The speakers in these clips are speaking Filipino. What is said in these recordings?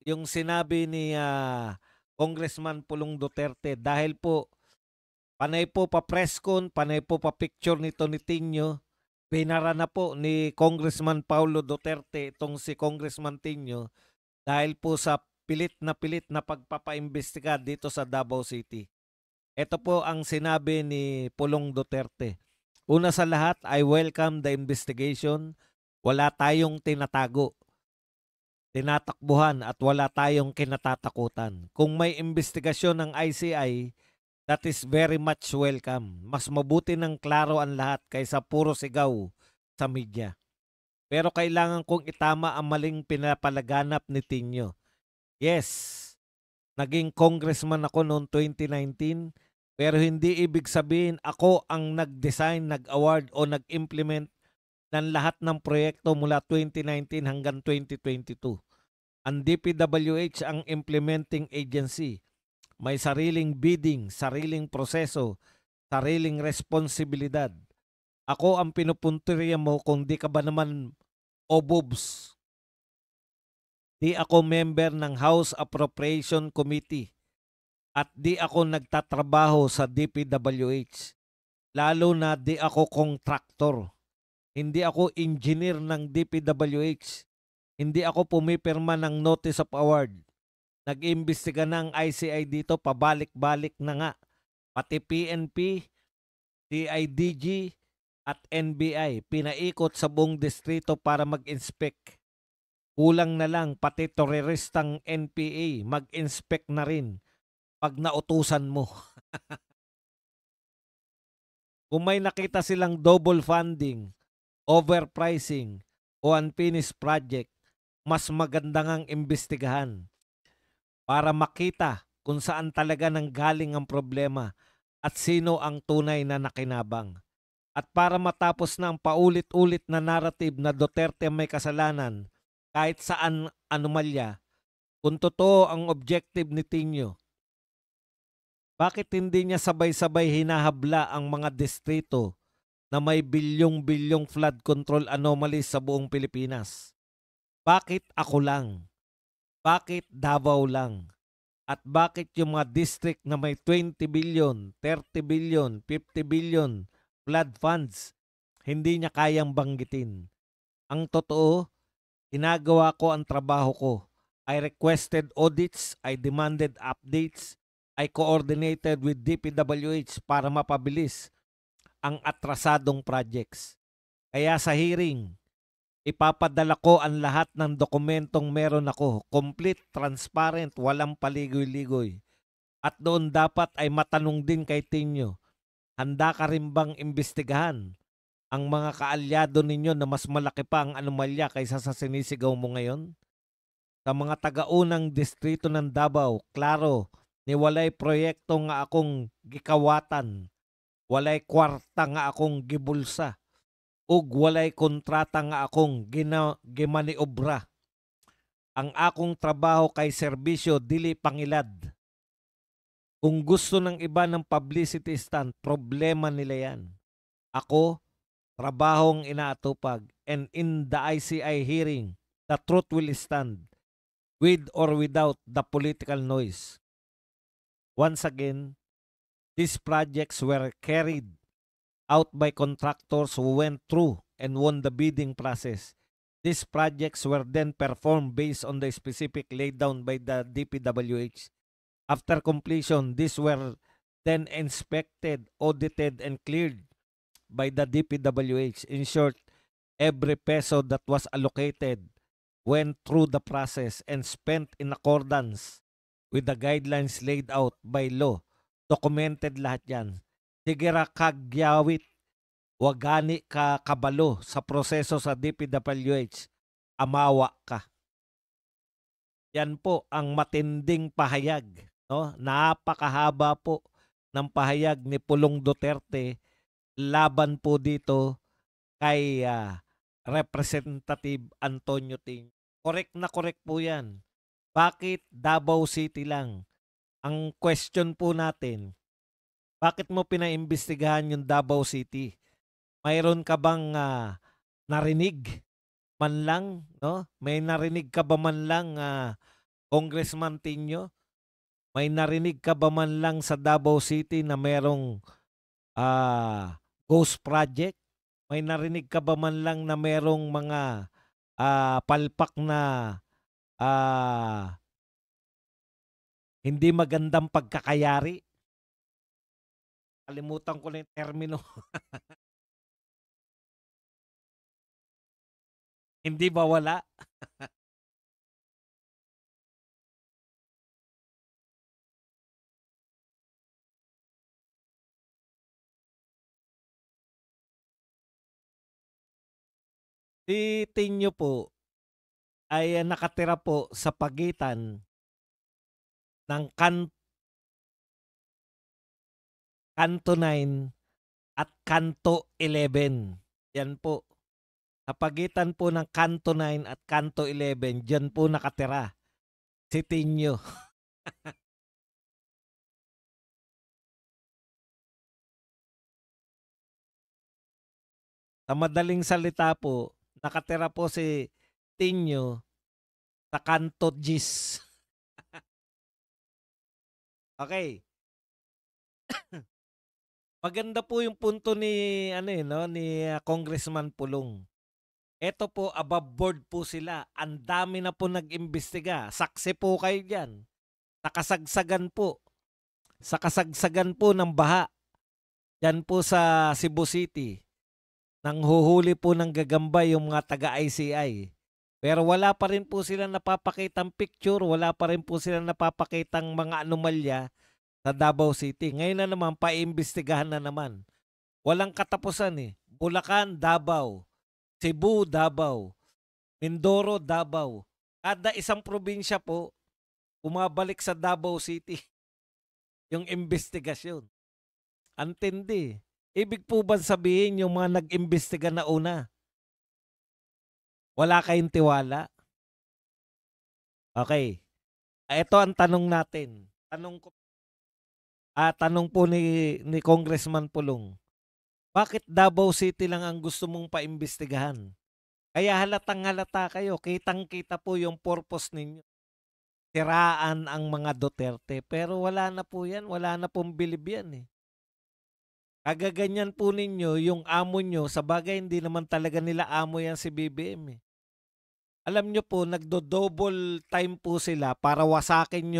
yung sinabi ni Congressman Pulong Duterte dahil po panay po pa press con, panay po pa picture nito ni Tinyo. Binara na po ni Congressman Paulo Duterte itong si Congressman Tinyo dahil po sa pilit na pagpapaimbestiga dito sa Davao City. Ito po ang sinabi ni Pulong Duterte. Una sa lahat, I welcome the investigation. Wala tayong tinatago, tinatakbuhan at wala tayong kinatatakutan. Kung may investigasyon ng ICI, that is very much welcome. Mas mabuti ng klaro ang lahat kaysa puro sigaw sa media. Pero kailangan kong itama ang maling pinapalaganap ni Tinyo. Yes, naging congressman ako noong 2019, pero hindi ibig sabihin ako ang nag-design, nag-award o nag-implement ng lahat ng proyekto mula 2019 hanggang 2022. Ang DPWH ang implementing agency. May sariling bidding, sariling proseso, sariling responsibilidad. Ako ang pinupuntirya mo kung di ka ba naman obobs. Di ako member ng House Appropriation Committee at di ako nagtatrabaho sa DPWH. Lalo na di ako kontraktor. Hindi ako engineer ng DPWH. Hindi ako pumipirma ng Notice of Award. Nag-imbestiga ng ICI dito, pabalik-balik na nga. Pati PNP, DIDG at NBI, pinaikot sa buong distrito para mag-inspect. Kulang na lang pati teroristang NPA mag-inspect na rin pag nautusan mo. Kung may nakita silang double funding, overpricing, o unfinished project, mas maganda ngang imbestigahan para makita kung saan talaga nanggaling ang problema at sino ang tunay na nakinabang. At para matapos na ang paulit-ulit na narrative na Duterte may kasalanan kahit saan anomalya, kung totoo ang objective ni Tinyo, bakit hindi niya sabay-sabay hinahabla ang mga distrito na may bilyong-bilyong flood control anomalies sa buong Pilipinas? Bakit ako lang? Bakit Davao lang? At bakit yung mga district na may 20 billion, 30 billion, 50 billion flood funds, hindi niya kayang banggitin? Ang totoo, ginagawa ko ang trabaho ko. I requested audits, I demanded updates, I coordinated with DPWH para mapabilis ang atrasadong projects. Kaya sa hearing, ipapadala ko ang lahat ng dokumentong meron ako, complete, transparent, walang paligoy-ligoy. At doon dapat ay matanong din kay Tinyo, handa ka rin bang imbestigahan ang mga kaalyado ninyo na mas malaki pa ang anomalya kaysa sa sinisigaw mo ngayon? Sa mga taga-unang distrito ng Davao, klaro, ni walay proyekto nga akong gikawatan, walay kwarta nga akong gibulsa, ug walay kontrata nga akong gimaniobra. Ang akong trabaho kay serbisyo dili pangilad. Kung gusto ng iba ng publicity stunt, problema nila yan. Ako, trabahong inaatupag, and in the ICI hearing, the truth will stand, with or without the political noise. Once again, these projects were carried out by contractors who went through and won the bidding process. These projects were then performed based on the specific laid down by the DPWH. After completion, these were then inspected, audited, and cleared by the DPWH. In short, every peso that was allocated went through the process and spent in accordance with the guidelines laid out by law. Documented lahat yan. Sige ra kagyawit, wagani ka kabalo sa proseso sa DPWH, amawa ka. Yan po ang matinding pahayag. No? Napakahaba po ng pahayag ni Pulong Duterte laban po dito kay Representative Antonio Ting. Correct po yan. Bakit Davao City lang? Ang question po natin, bakit mo pinaimbestigahan yung Davao City? Mayroon ka bang narinig man lang, no? May narinig ka ba man lang Congressman Tinyo, may narinig ka ba man lang sa Davao City na merong ghost project? May narinig ka ba man lang na merong mga palpak na hindi magandang pagkakayari? Kalimutan ko na yung termino. Hindi ba wala? Si Tinyo po ay nakatira po sa pagitan ng Kanto 9 at Kanto 11. Yan po. Sa pagitan po ng Kanto 9 at Kanto 11, dyan po nakatira si Tinyo. Sa madaling salita po, nakatira po si Tinyo sa Kanto Gis. Okay. Maganda po yung punto ni Congressman Pulong. Ito po, above board po sila. Ang dami na po nag-imbestiga. Saksi po kayo dyan. Sa kasagsagan po ng baha. Yan po sa Cebu City. Nang huhuli po ng gagamba yung mga taga-ICI. Pero wala pa rin po sila napapakitang picture. Wala pa rin po sila napapakitang mga anomalya sa Davao City. Ngayon na naman, paimbestigahan na naman. Walang katapusan eh. Bulacan, Davao. Cebu, Davao. Mindoro, Davao. Kada isang probinsya po, bumabalik sa Davao City yung investigasyon. Antindi. Ibig po ba sabihin yung mga nag-imbestiga na una, wala kayong tiwala? Okay. Ito ang tanong natin. Tanong po ni Congressman Pulong. Bakit Davao City lang ang gusto mong paimbestigahan? Kaya halatang halata kayo, kitang-kita po yung purpose ninyo. Siraan ang mga Duterte, pero wala na po yan, wala na pong bilib yan eh. Kagaganyan po ninyo yung amo nyo, sa bagay hindi naman talaga nila amo yan si BBM eh. Alam nyo po, nagdo-double time po sila para wasakin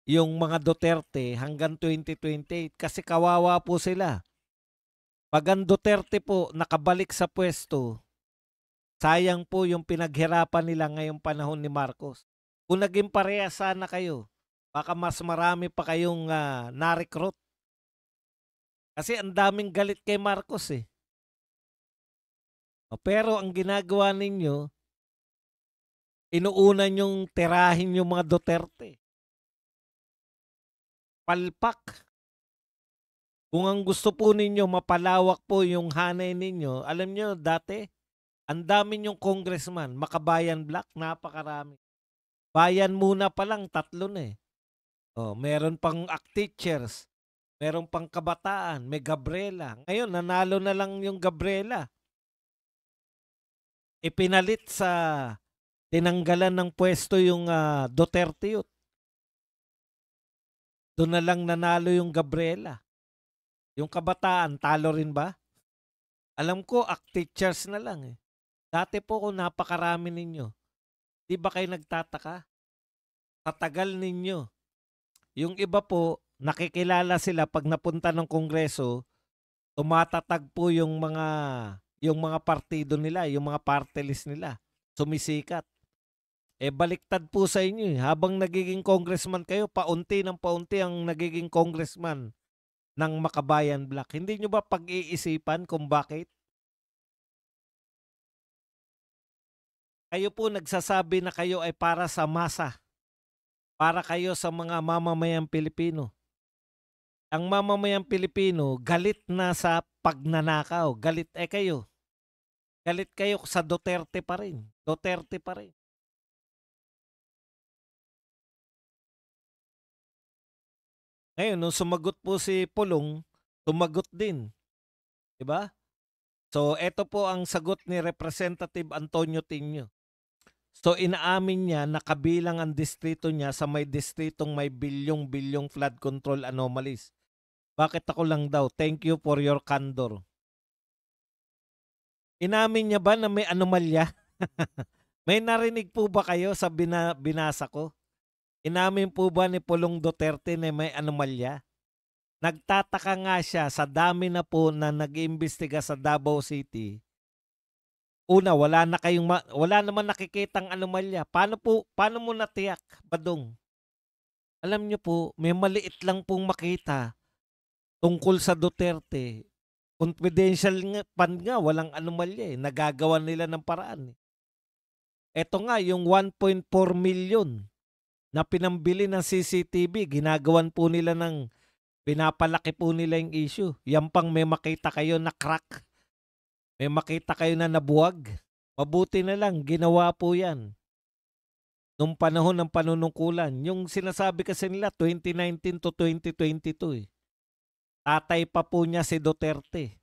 yung mga Duterte hanggang 2028 kasi kawawa po sila. Pag ang Duterte po nakabalik sa pwesto, sayang po yung pinaghirapan nila ngayong panahon ni Marcos. Kung naging pareha sana kayo, baka mas marami pa kayong na-recruit. Kasi ang daming galit kay Marcos eh. Pero ang ginagawa ninyo, inuuna nyong tirahin yung mga Duterte. Palpak. Kung ang gusto po ninyo, mapalawak po yung hanay ninyo, alam nyo, dati, ang dami nyong congressman, Makabayan Black, napakarami. Bayan muna pa lang, 3 na eh. Meron pang teachers, meron pang kabataan, may Gabriela. Ngayon, nanalo na lang yung Gabriela. Ipinalit sa tinanggalan ng pwesto yung Duterte Youth. Doon na lang nanalo yung Gabriela. Yung kabataan, talo rin ba? Alam ko, teachers na lang eh. Dati po kung napakarami ninyo, di ba kayo nagtataka? Tatagal ninyo. Yung iba po, nakikilala sila pag napunta ng Kongreso, tumatatag po yung mga partido nila, yung mga party list nila. Sumisikat. Baliktad po sa inyo eh. Habang nagiging congressman kayo, paunti ng paunti ang nagiging congressman ng Makabayan Black. Hindi nyo ba pag-iisipan kung bakit? Kayo po nagsasabi na kayo ay para sa masa. Para kayo sa mga mamamayang Pilipino. Ang mamamayang Pilipino, galit na sa pagnanakaw. Galit kayo. Galit kayo sa Duterte pa rin. Duterte pa rin. Ngayon, nung sumagot po si Pulong, sumagot din. Diba? So, ito po ang sagot ni Representative Antonio Tinyo. So inaamin niya na kabilang ang distrito niya sa may distritong may bilyong-bilyong flood control anomalies. Bakit ako lang daw? Thank you for your candor. Inamin niya ba na may anomalya? May narinig po ba kayo sa binasa ko? Inamin po ba ni Pulong Duterte na may anomalya? Nagtataka nga siya sa dami na po na nag-iimbestiga sa Davao City. Una, wala naman nakikitang anomalya. Paano mo natiyak, Badong? Alam niyo po, may maliit lang pong makita tungkol sa Duterte. Confidential nga, walang anomalya eh. Nagagawa nila ng paraan eh. Ito nga, yung 1.4 million na pinambili ng CCTV, ginagawan po nila pinapalaki po nila yung issue. Yan pang may makita kayo na crack. May makita kayo na nabuwag. Mabuti na lang, ginawa po yan. Nung panahon ng panunungkulan. Yung sinasabi kasi nila, 2019 to 2022 eh. Tatay pa po niya si Duterte.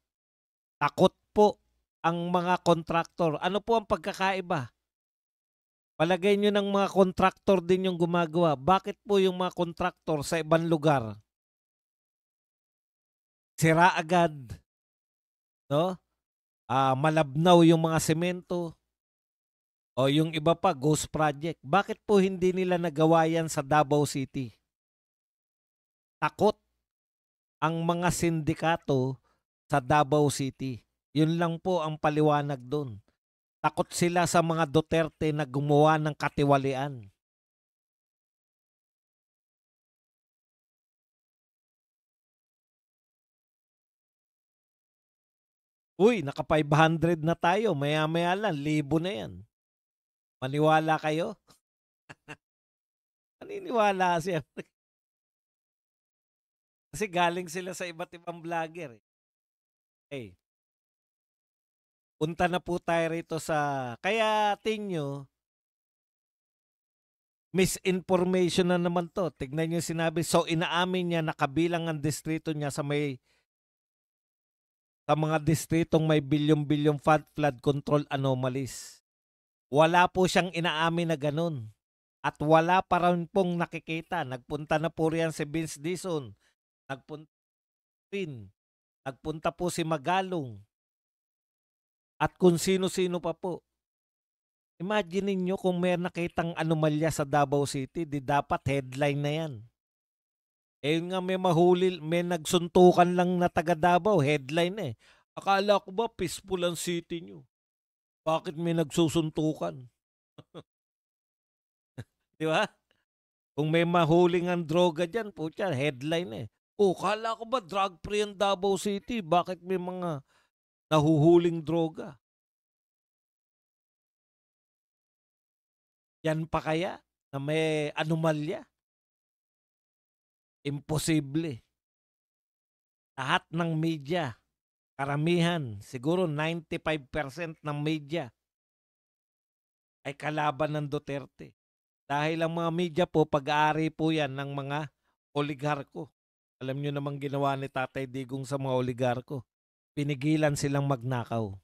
Takot po ang mga kontraktor. Ano po ang pagkakaiba? Palagay nyo ng mga kontraktor din yung gumagawa. Bakit po yung mga kontraktor sa ibang lugar sira agad? No? Malabnaw yung mga semento. O yung iba pa, ghost project. Bakit po hindi nila nagawa yan sa Davao City? Takot ang mga sindikato sa Davao City. Yun lang po ang paliwanag doon. Takot sila sa mga Duterte na gumawa ng katiwalian. Uy, naka 500 na tayo. Maya-maya lang, 1,000 na yan. Maniwala kayo? Maniniwala siya. Kasi galing sila sa iba't ibang vlogger. Okay. Punta na po tayo rito sa... Kaya tinyo, misinformation na naman to. Tignan nyo sinabi. So inaamin niya na kabilang ang distrito niya sa mga distritong may bilyong-bilyong flood control anomalies. Wala po siyang inaamin na ganun. At wala pa rin pong nakikita. Nagpunta na po riyan si Vince Dizon. Nagpunta po si Magalong. At kung sino-sino pa po. Imagine niyo kung may nakitang anomalya sa Davao City, di dapat headline na yan. Eh nga may nagsuntukan lang na taga Davao, headline eh. Akala ko ba peaceful ang city nyo? Bakit may nagsusuntukan? Di ba? Kung may mahuling ang droga dyan, putya, headline eh. Kala ko ba drug free ang Davao City? Bakit may mga nahuhuling droga? Yan pa kaya na may anomalya? Imposible. Lahat ng media, karamihan, siguro 95% ng media ay kalaban ng Duterte. Dahil ang mga media po, pag-aari po yan ng mga oligarko. Alam nyo namang ginawa ni Tatay Digong sa mga oligarko. Pinigilan silang magnakaw.